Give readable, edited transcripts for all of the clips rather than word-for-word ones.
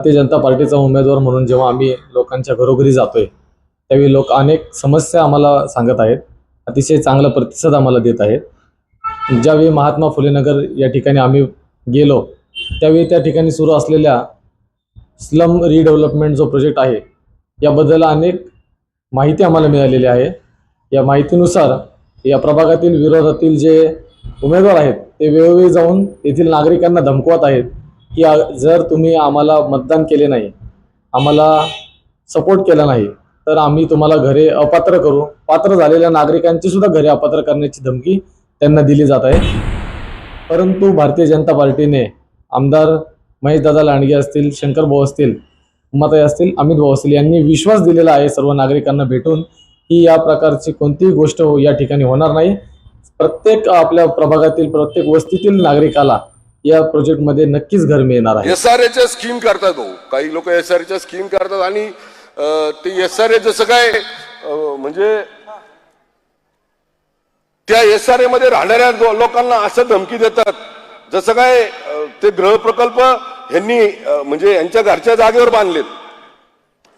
भारतीय जनता पार्टीचा उमेदवार म्हणून जेव्हा आम्ही लोकांच्या घरोघरी जातोय त्यावेळी लोक अनेक समस्या आम्हाला सांगत आहेत. अतिशय चांगला प्रतिसाद आम्हाला देत आहेत. ज्यावेळी महात्मा फुले नगर या ठिकाणी आम्ही गेलो त्यावेळी त्या ठिकाणी सुरू असलेल्या स्लम रिडेव्हलपमेंट जो प्रोजेक्ट आहे याबद्दल अनेक माहिती आम्हाला मिळालेली आहे. या माहितीनुसार या प्रभागातील विरोधातील जे उमेदवार आहेत ते वेळोवेळी जाऊन येथील नागरिकांना धमकवत आहेत की जर तुम्ही आम्हाला मतदान केले नाही, आम्हाला सपोर्ट केला नाही तर आम्ही तुम्हाला घरे अपात्र करू. पात्र झालेल्या नागरिकांची सुद्धा घरे अपात्र करण्याची धमकी त्यांना दिली जात आहे. परंतु भारतीय जनता पार्टीने आमदार महेशदादा लांडगे असतील, शंकर भाऊ असतील, उमाताई असतील, अमित भाऊ असतील यांनी विश्वास दिलेला आहे सर्व नागरिकांना भेटून की या प्रकारची कोणतीही गोष्ट या ठिकाणी होणार नाही. प्रत्येक आपल्या प्रभागातील प्रत्येक वस्तीतील नागरिकाला या प्रोजेक्टमध्ये नक्कीच घर मिळणार आहे. एसआरएच्या स्कीम करतात हो, काही लोक एसआरएच्या स्कीम करतात आणि ते एसआरए जसं काय म्हणजे त्या एसआरए मध्ये राहणाऱ्या लोकांना असं धमकी देतात जसं काय ते गृह प्रकल्प यांनी म्हणजे यांच्या घरच्या जागेवर बांधलेत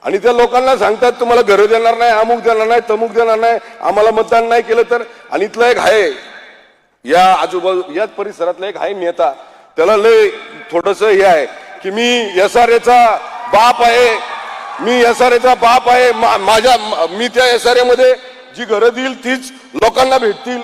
आणि त्या लोकांना सांगतात तुम्हाला घरं देणार नाही, अमुक देणार नाही, तमुक देणार नाही, आम्हाला मतदान नाही केलं तर. आणि इथला एक आहे या आजूबाजू याच परिसरातला एक आहे नेता, त्याला लय थोडस हे आहे की मी एसआरएचा बाप आहे, मी एसआरएचा बाप आहे, मी त्या एसआरए मध्ये जी घरं देईल तीच लोकांना भेटतील.